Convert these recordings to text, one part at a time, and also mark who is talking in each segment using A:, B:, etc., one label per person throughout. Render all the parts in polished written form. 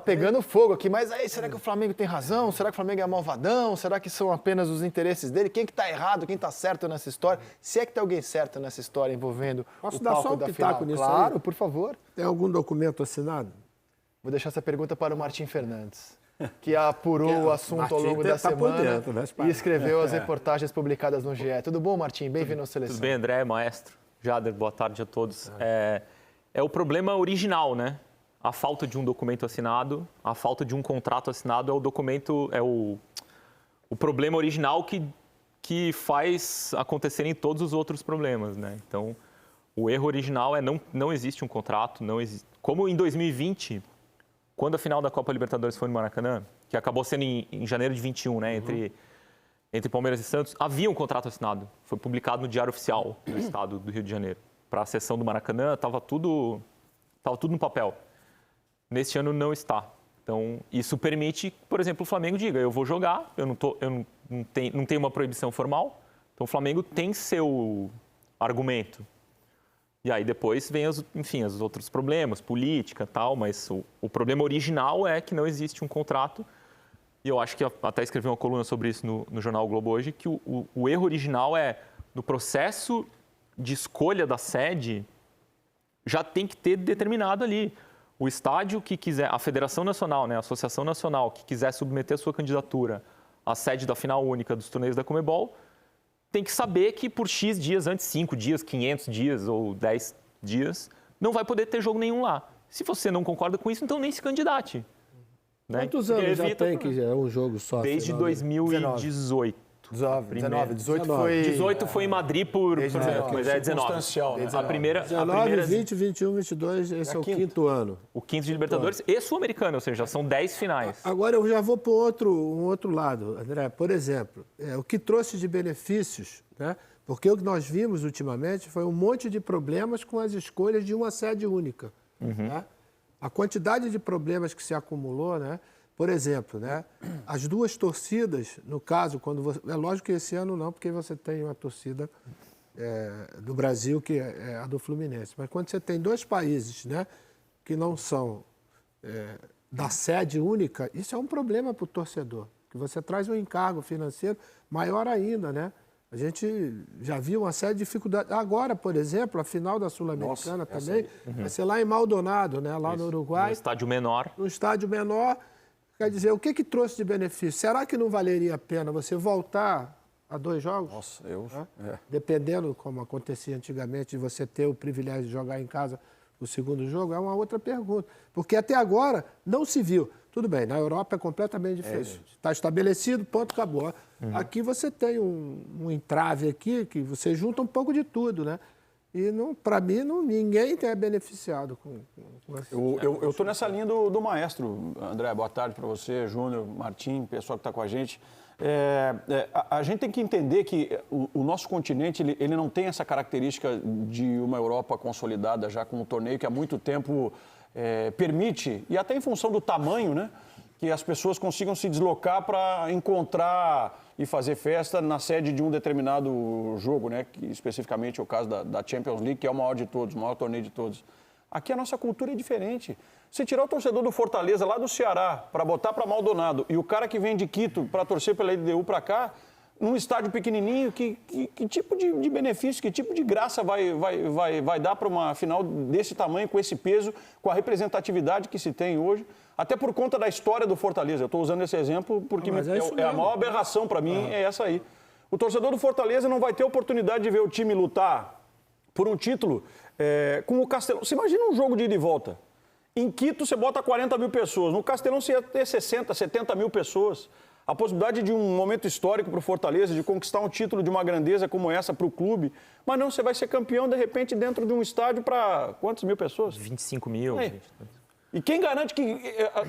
A: pegando fogo aqui, mas aí, será que o Flamengo tem razão? Será que o Flamengo é malvadão? Será que são apenas os interesses dele? Quem que tá errado? Quem tá certo nessa história? Se é que tem alguém certo nessa história envolvendo
B: Posso
A: o
B: dar
A: palco
B: só um
A: da
B: pitaco
A: final?
B: nisso
A: Claro,
B: aí?
A: por favor.
B: Tem algum documento assinado?
A: Vou deixar essa pergunta para o Martim Fernandes, que apurou o assunto ao longo da semana e escreveu as reportagens publicadas no GE. Tudo bom, Martim? Bem-vindo à Seleção.
C: Tudo bem, André, maestro. Jader, boa tarde a todos. É o problema original, né? A falta de um documento assinado, a falta de um contrato assinado é o documento, o problema original que faz acontecerem todos os outros problemas, né? Então, o erro original é não existe um contrato, não existe. Como em 2020, quando a final da Copa Libertadores foi no Maracanã, que acabou sendo em janeiro de 21, né? Entre Palmeiras e Santos, havia um contrato assinado. Foi publicado no Diário Oficial do Estado do Rio de Janeiro. Para a sessão do Maracanã, estava tudo no papel. Neste ano não está. Então, isso permite que, por exemplo, o Flamengo diga, eu vou jogar, eu não tenho uma proibição formal, então o Flamengo tem seu argumento. E aí depois vem os outros problemas, política e tal, mas o problema original é que não existe um contrato. E eu acho que até escrevi uma coluna sobre isso no Jornal o Globo hoje, que o erro original é, no processo de escolha da sede, já tem que ter determinado ali. O estádio que quiser, a Federação Nacional, né, a Associação Nacional, que quiser submeter a sua candidatura à sede da final única dos torneios da Conmebol, tem que saber que por X dias antes, 5 dias, 500 dias ou 10 dias, não vai poder ter jogo nenhum lá. Se você não concorda com isso, então nem se candidate. Né?
B: Quantos anos já tem que é um jogo só?
C: Desde 2018. 18 foi em Madrid mas é 19. A primeira
B: 20, 21, 22, esse é o quinto ano.
C: O quinto de Libertadores e Sul-Americano, ou seja, são 10 finais.
B: Agora eu já vou para um outro lado, André. Por exemplo, o que trouxe de benefícios, né? Porque o que nós vimos ultimamente foi um monte de problemas com as escolhas de uma sede única. Né? A quantidade de problemas que se acumulou, né? Por exemplo, né, as duas torcidas, no caso, quando você, é lógico que esse ano não, porque você tem uma torcida do Brasil, que é a do Fluminense, mas quando você tem dois países, né, que não são da sede única, isso é um problema para o torcedor, que você traz um encargo financeiro maior ainda, né? A gente já viu uma série de dificuldades. Agora, por exemplo, a final da Sul-Americana também vai ser lá em Maldonado, né, lá no Uruguai.
C: No estádio menor.
B: No estádio menor. Quer dizer, o que trouxe de benefício? Será que não valeria a pena você voltar a 2 jogos?
D: Nossa,
B: Dependendo, como acontecia antigamente, de você ter o privilégio de jogar em casa o segundo jogo, é uma outra pergunta. Porque até agora não se viu. Tudo bem, na Europa é completamente diferente. Está estabelecido, ponto, acabou. Aqui você tem um entrave aqui, que você junta um pouco de tudo, né? E, para mim, ninguém é beneficiado com
D: Eu estou nessa linha do maestro, André. Boa tarde para você, Júnior, Martim, pessoal que está com a gente. A gente tem que entender que o nosso continente ele não tem essa característica de uma Europa consolidada já com um torneio que há muito tempo permite, e até em função do tamanho, né, que as pessoas consigam se deslocar para encontrar e fazer festa na sede de um determinado jogo, né? Que especificamente é o caso da Champions League, que é o maior de todos, o maior torneio de todos. Aqui a nossa cultura é diferente. Se tirar o torcedor do Fortaleza lá do Ceará para botar para Maldonado e o cara que vem de Quito para torcer pela LDU para cá, num estádio pequenininho, que tipo de benefício, que tipo de graça vai dar para uma final desse tamanho, com esse peso, com a representatividade que se tem hoje? Até por conta da história do Fortaleza. Eu estou usando esse exemplo porque é a maior aberração para mim, é essa aí. O torcedor do Fortaleza não vai ter oportunidade de ver o time lutar por um título com o Castelão. Você imagina um jogo de ida e volta. Em Quito você bota 40 mil pessoas, no Castelão você ia ter 60, 70 mil pessoas. A possibilidade de um momento histórico para o Fortaleza, de conquistar um título de uma grandeza como essa para o clube. Mas não, você vai ser campeão, de repente, dentro de um estádio para quantas mil pessoas?
C: 25 mil.
D: E quem garante que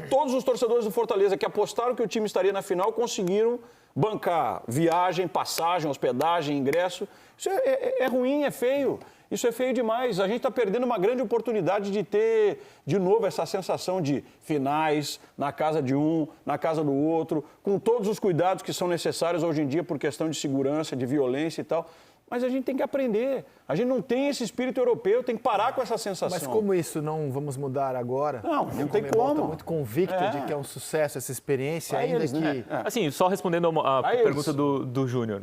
D: todos os torcedores do Fortaleza que apostaram que o time estaria na final conseguiram bancar viagem, passagem, hospedagem, ingresso? Isso é ruim, é feio. Isso é feio demais. A gente está perdendo uma grande oportunidade de ter, de novo, essa sensação de finais na casa de um, na casa do outro, com todos os cuidados que são necessários hoje em dia por questão de segurança, de violência e tal. Mas a gente tem que aprender. A gente não tem esse espírito europeu, tem que parar com essa sensação.
A: Mas como isso não vamos mudar agora?
D: Não tem
A: Comebol
D: como.
A: Tá muito convicta de que é um sucesso essa experiência,
D: Pra
A: ainda
D: eles,
A: que...
D: né?
C: Assim, só respondendo a pergunta do Júnior.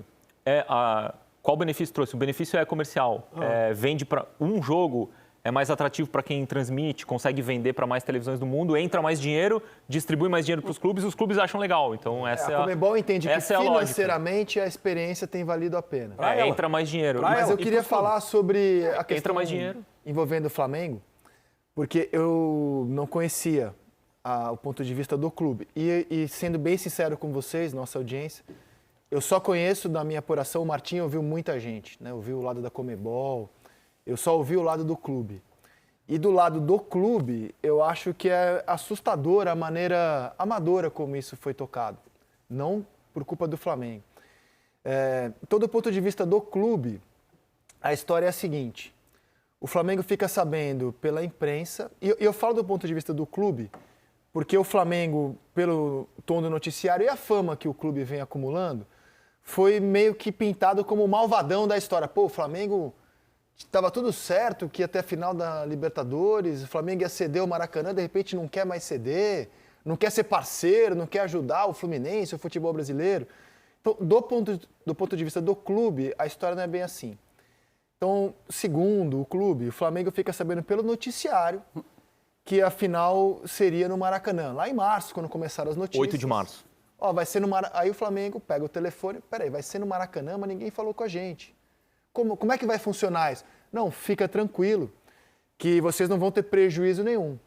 C: Qual benefício trouxe? O benefício é comercial. Vende para um jogo, é mais atrativo para quem transmite, consegue vender para mais televisões do mundo, entra mais dinheiro, distribui mais dinheiro para os clubes acham legal. Então, essa
A: a Comebol entende que
C: essa é a lógica.
A: financeiramente a experiência tem valido a pena.
C: Entra mais dinheiro.
A: Mas eu queria falar sobre a questão
C: Entra mais dinheiro.
A: envolvendo o Flamengo, porque eu não conhecia o ponto de vista do clube. E sendo bem sincero com vocês, nossa audiência, eu só conheço da minha apuração, o Martim ouviu muita gente, né? Ouviu o lado da Comebol, eu só ouvi o lado do clube. E do lado do clube, eu acho que é assustadora a maneira amadora como isso foi tocado. Não por culpa do Flamengo. Todo o ponto de vista do clube, a história é a seguinte. O Flamengo fica sabendo pela imprensa, e eu falo do ponto de vista do clube, porque o Flamengo, pelo tom do noticiário e a fama que o clube vem acumulando, foi meio que pintado como o malvadão da história. Pô, o Flamengo estava tudo certo, que ia até a final da Libertadores, o Flamengo ia ceder o Maracanã, de repente não quer mais ceder, não quer ser parceiro, não quer ajudar o Fluminense, o futebol brasileiro. Então, do ponto de vista do clube, a história não é bem assim. Então, segundo o clube, o Flamengo fica sabendo pelo noticiário que a final seria no Maracanã, lá em março, quando começaram as notícias.
C: 8 de março.
A: Vai ser no Maracanã. Aí o Flamengo pega o telefone, peraí, vai ser no Maracanã, mas ninguém falou com a gente. Como é que vai funcionar isso? Não, fica tranquilo, que vocês não vão ter prejuízo nenhum.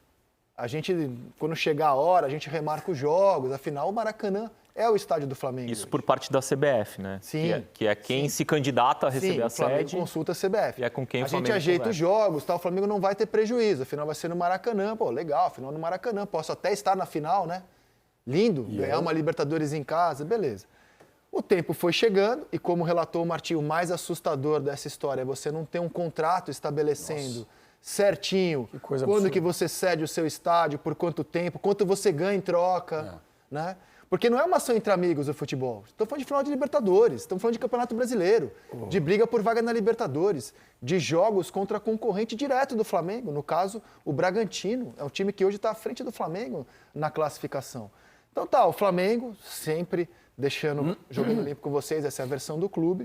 A: A gente, quando chegar a hora, a gente remarca os jogos, afinal o Maracanã é o estádio do Flamengo.
C: Isso por parte da CBF, né?
A: Sim.
C: Que é quem se candidata a receber a sede.
A: O Flamengo consulta a CBF.
C: E é com quem
A: a
C: o Flamengo
A: gente ajeita
C: conversa.
A: os jogos, o Flamengo não vai ter prejuízo, afinal vai ser no Maracanã. Pô, legal, afinal no Maracanã, posso até estar na final, né? Lindo, ganhar uma Libertadores em casa, beleza. O tempo foi chegando e, como relatou o Martim, o mais assustador dessa história é você não ter um contrato estabelecendo certinho quando que você cede o seu estádio, por quanto tempo, quanto você ganha em troca, né? Porque não é uma ação entre amigos o futebol. Estamos falando de final de Libertadores, estamos falando de Campeonato Brasileiro, de briga por vaga na Libertadores, de jogos contra concorrente direto do Flamengo, no caso, o Bragantino, é um time que hoje está à frente do Flamengo na classificação. Então tá, o Flamengo sempre jogando limpo com vocês, essa é a versão do clube.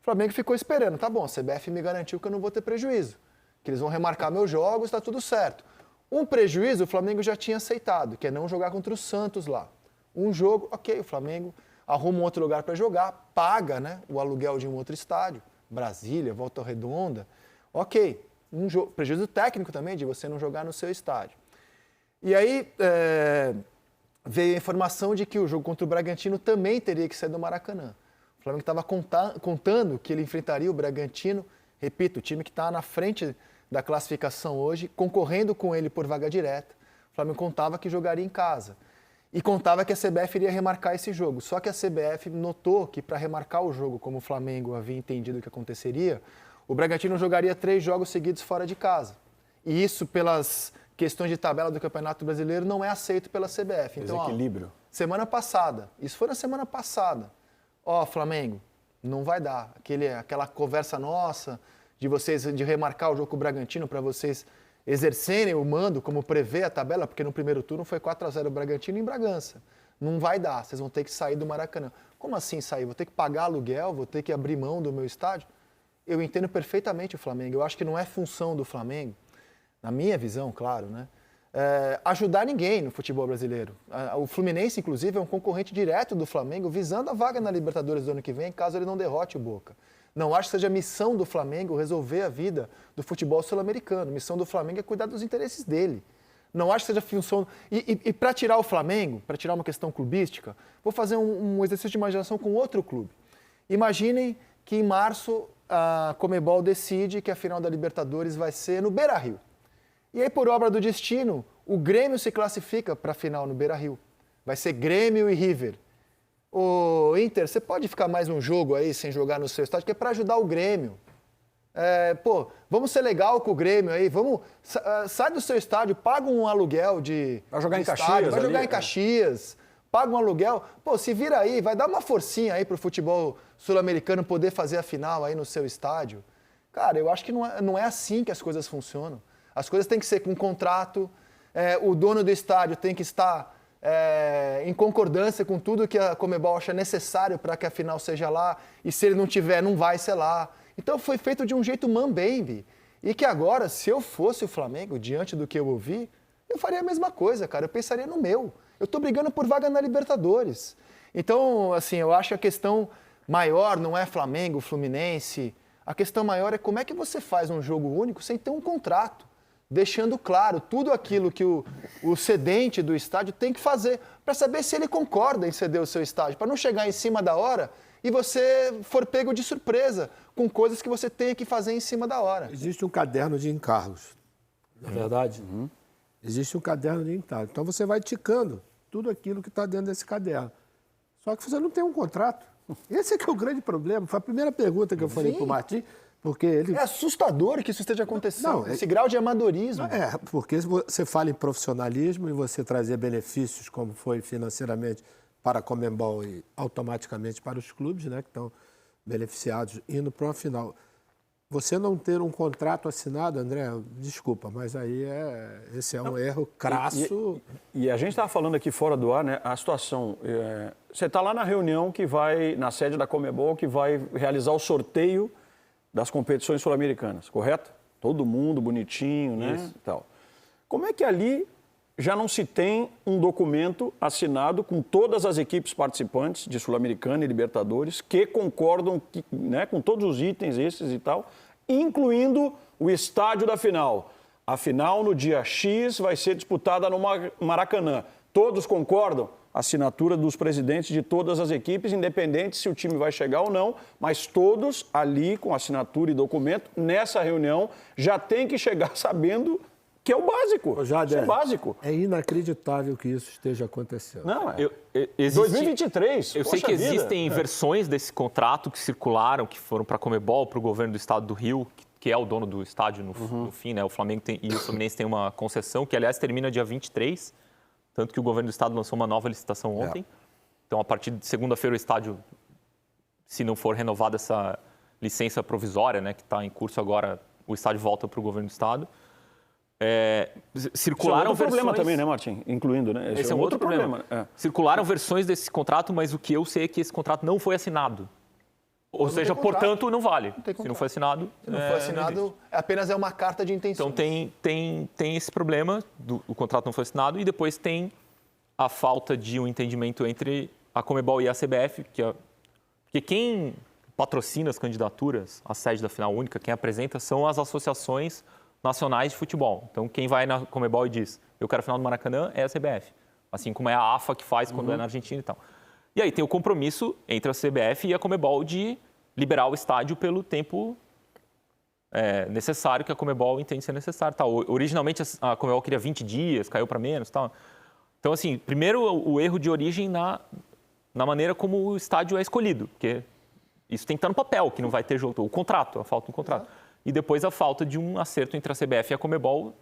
A: O Flamengo ficou esperando, tá bom, a CBF me garantiu que eu não vou ter prejuízo, que eles vão remarcar meus jogos, está tudo certo. Um prejuízo o Flamengo já tinha aceitado, que é não jogar contra o Santos lá. Um jogo, ok, o Flamengo arruma um outro lugar para jogar, paga, né, o aluguel de um outro estádio, Brasília, Volta Redonda, ok. Prejuízo técnico também de você não jogar no seu estádio. E aí veio a informação de que o jogo contra o Bragantino também teria que ser do Maracanã. O Flamengo estava contando que ele enfrentaria o Bragantino, repito, o time que está na frente da classificação hoje, concorrendo com ele por vaga direta. O Flamengo contava que jogaria em casa. E contava que a CBF iria remarcar esse jogo. Só que a CBF notou que para remarcar o jogo, como o Flamengo havia entendido que aconteceria, o Bragantino jogaria 3 jogos seguidos fora de casa. E isso, pelas questões de tabela do Campeonato Brasileiro, não é aceito pela CBF. Então,
D: desequilíbrio.
A: Semana passada, isso foi na semana passada. Flamengo, não vai dar. Aquela conversa nossa de remarcar o jogo com o Bragantino para vocês exercerem o mando, como prevê a tabela, porque no primeiro turno foi 4-0 o Bragantino em Bragança. Não vai dar, vocês vão ter que sair do Maracanã. Como assim sair? Vou ter que pagar aluguel, vou ter que abrir mão do meu estádio? Eu entendo perfeitamente o Flamengo. Eu acho que não é função do Flamengo, na minha visão, claro, né? Ajudar ninguém no futebol brasileiro. O Fluminense, inclusive, é um concorrente direto do Flamengo, visando a vaga na Libertadores do ano que vem, caso ele não derrote o Boca. Não acho que seja a missão do Flamengo resolver a vida do futebol sul-americano. A missão do Flamengo é cuidar dos interesses dele. Não acho que seja função... E para tirar o Flamengo, para tirar uma questão clubística, vou fazer um exercício de imaginação com outro clube. Imaginem que em março a Comebol decide que a final da Libertadores vai ser no Beira-Rio. E aí, por obra do destino, o Grêmio se classifica para a final no Beira-Rio. Vai ser Grêmio e River. Ô, Inter, você pode ficar mais um jogo aí sem jogar no seu estádio, que é para ajudar o Grêmio. Vamos ser legal com o Grêmio aí, sai do seu estádio, paga um aluguel de
D: Vai jogar em
A: estádio,
D: Caxias
A: vai jogar
D: ali,
A: em Caxias, paga um aluguel, pô, se vira aí, vai dar uma forcinha aí pro futebol sul-americano poder fazer a final aí no seu estádio. Cara, eu acho que não é assim que as coisas funcionam. As coisas têm que ser com contrato, o dono do estádio tem que estar em concordância com tudo que a Conmebol acha necessário para que a final seja lá, e se ele não tiver, não vai ser lá. Então foi feito de um jeito mambembe. E que agora, se eu fosse o Flamengo, diante do que eu ouvi, eu faria a mesma coisa, cara. Eu pensaria no meu. Eu estou brigando por vaga na Libertadores. Então, assim, eu acho que a questão maior não é Flamengo, Fluminense. A questão maior é como é que você faz um jogo único sem ter um contrato, deixando claro tudo aquilo que o cedente do estádio tem que fazer, para saber se ele concorda em ceder o seu estádio, para não chegar em cima da hora e você for pego de surpresa com coisas que você tenha que fazer em cima da hora.
B: Existe um caderno de encargos, na verdade. Existe um caderno de encargos. Então você vai ticando tudo aquilo que está dentro desse caderno. Só que você não tem um contrato. Esse é que é o grande problema. Foi a primeira pergunta que eu falei para o Martim, porque ele...
A: É assustador que isso esteja acontecendo,
B: Não,
A: esse grau de amadorismo.
B: Porque você fala em profissionalismo e você trazer benefícios, como foi financeiramente para a Conmebol e automaticamente para os clubes, né, que estão beneficiados indo para uma final. Você não ter um contrato assinado, André, desculpa, mas aí esse é um erro crasso.
D: E a gente estava falando aqui fora do ar, né? A situação. Você está lá na reunião que vai, na sede da Conmebol, que vai realizar o sorteio das competições sul-americanas, correto? Todo mundo bonitinho, né?
C: Isso.
D: Tal. Como é que ali já não se tem um documento assinado com todas as equipes participantes de Sul-Americana e Libertadores que concordam né, com todos os itens esses e tal, incluindo o estádio da final. A final, no dia X, vai ser disputada no Maracanã. Todos concordam? Assinatura dos presidentes de todas as equipes, independente se o time vai chegar ou não, mas todos ali com assinatura e documento, nessa reunião, já tem que chegar sabendo que é o básico.
B: Jader,
D: isso é básico.
B: É inacreditável que isso esteja acontecendo.
D: Não,
C: existe,
D: 2023.
C: Eu sei que existem versões desse contrato que circularam, que foram para a Conmebol, para o governo do estado do Rio, que é o dono do estádio no fim, né? O Flamengo e o Fluminense têm uma concessão que, aliás, termina dia 23, tanto que o governo do estado lançou uma nova licitação ontem. Então, a partir de segunda-feira, o estádio, se não for renovada essa licença provisória, né, que está em curso agora, o estádio volta para o governo do estado. Circularam
D: versões... problema também, né,
C: Martim?
D: Martim? Incluindo, né?
C: Esse é um outro problema. Circularam versões desse contrato, mas o que eu sei é que esse contrato não foi assinado. Ou seja, portanto, não vale. Se não foi assinado...
A: Se não foi assinado, apenas é uma carta de intenção.
C: Então tem esse problema, o contrato não foi assinado, e depois tem a falta de um entendimento entre a Conmebol e a CBF, porque quem patrocina as candidaturas à sede da final única, quem apresenta, são as associações nacionais de futebol. Então, quem vai na Conmebol e diz, eu quero a final do Maracanã, é a CBF. Assim como é a AFA que faz quando é na Argentina e tal. E aí tem o compromisso entre a CBF e a Conmebol de liberar o estádio pelo tempo necessário que a Conmebol entende ser necessário. Tal. Originalmente, a Conmebol queria 20 dias, caiu para menos. Tal. Então, assim, primeiro o erro de origem na maneira como o estádio é escolhido, porque isso tem que estar no papel, que não vai ter jogo. O contrato, a falta do contrato. E depois a falta de um acerto entre a CBF e a Conmebol,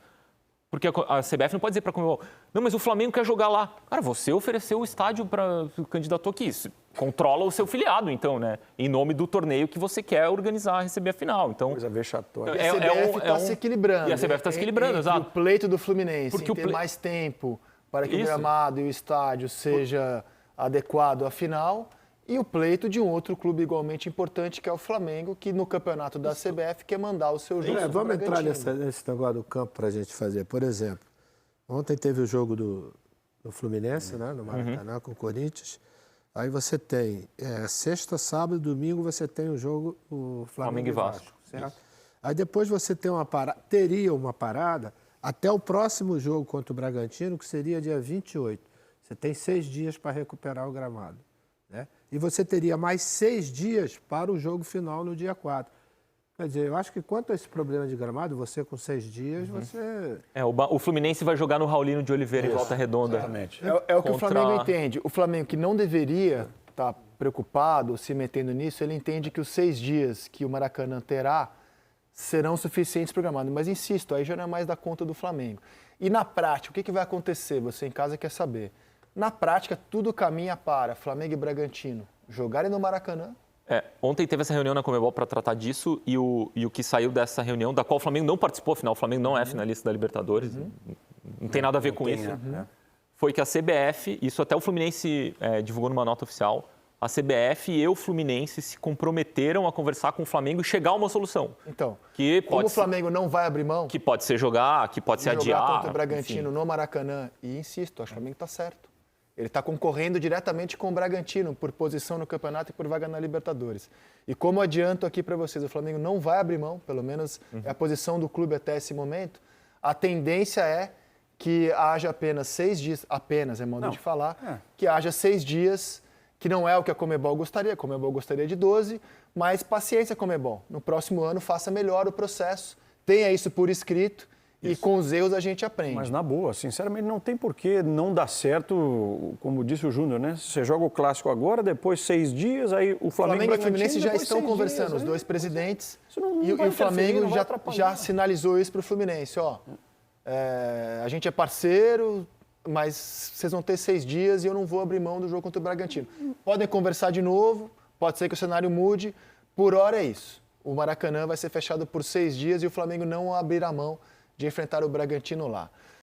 C: porque a CBF não pode dizer para a Conmebol, não, mas o Flamengo quer jogar lá. Cara, você ofereceu o estádio para o candidato aqui, controla o seu filiado, então, né? Em nome do torneio que você quer organizar, receber a final. Então,
D: coisa vexatória.
A: E a CBF está se equilibrando.
C: E a CBF está se equilibrando, exato.
A: O pleito do Fluminense,
C: porque
A: ter mais tempo para que o gramado e o estádio seja adequado à final, e o pleito de um outro clube igualmente importante, que é o Flamengo, que no campeonato da CBF quer mandar o seu jogo.
B: Vamos entrar nesse negócio do campo para a gente fazer. Por exemplo, ontem teve o jogo do Fluminense, né, no Maracanã, com o Corinthians. Aí você tem sexta, sábado, domingo, você tem o jogo o Flamengo e Vasco. Certo? Aí depois você tem teria uma parada até o próximo jogo contra o Bragantino, que seria dia 28. Você tem 6 dias para recuperar o gramado, né? E você teria mais 6 dias para o jogo final no dia 4. Quer dizer, eu acho que quanto a esse problema de gramado, você com 6 dias, você...
C: O Fluminense vai jogar no Raulino de Oliveira em Volta Redonda.
D: Exatamente.
A: É o que o Flamengo entende. O Flamengo, que não deveria estar preocupado, se metendo nisso, ele entende que os 6 dias que o Maracanã terá serão suficientes para o gramado. Mas insisto, aí já não é mais da conta do Flamengo. E na prática, o que vai acontecer? Você em casa quer saber. Na prática, tudo caminha para Flamengo e Bragantino jogarem no Maracanã.
C: Ontem teve essa reunião na Conmebol para tratar disso e o que saiu dessa reunião, da qual o Flamengo não participou, afinal o Flamengo não é finalista da Libertadores, não tem nada a ver com isso, foi que a CBF, isso até o Fluminense divulgou numa nota oficial, a CBF e o Fluminense se comprometeram a conversar com o Flamengo e chegar a uma solução.
A: Então,
C: que
A: como o Flamengo não vai abrir mão...
C: Que pode ser jogar, que pode ser adiar.
A: Jogar contra o Bragantino no Maracanã, e insisto, acho que o Flamengo está certo. Ele está concorrendo diretamente com o Bragantino por posição no campeonato e por vaga na Libertadores. E como adianto aqui para vocês, o Flamengo não vai abrir mão, pelo menos é a posição do clube até esse momento. A tendência é que haja apenas 6 dias, apenas é modo de falar, que haja 6 dias, que não é o que a Conmebol gostaria. A Conmebol gostaria de 12, mas paciência, Conmebol. No próximo ano faça melhor o processo, tenha isso por escrito. E com os erros a gente aprende.
D: Mas na boa, sinceramente, não tem por que não dar certo, como disse o Júnior, né? Você joga o Clássico agora, depois 6 dias, aí o Flamengo
A: e o Fluminense já estão conversando, os dois presidentes, e o Flamengo já sinalizou isso para o Fluminense. A gente é parceiro, mas vocês vão ter 6 dias e eu não vou abrir mão do jogo contra o Bragantino. Podem conversar de novo, pode ser que o cenário mude, por hora é isso. O Maracanã vai ser fechado por 6 dias e o Flamengo não abrirá mão de enfrentar o Bragantino lá.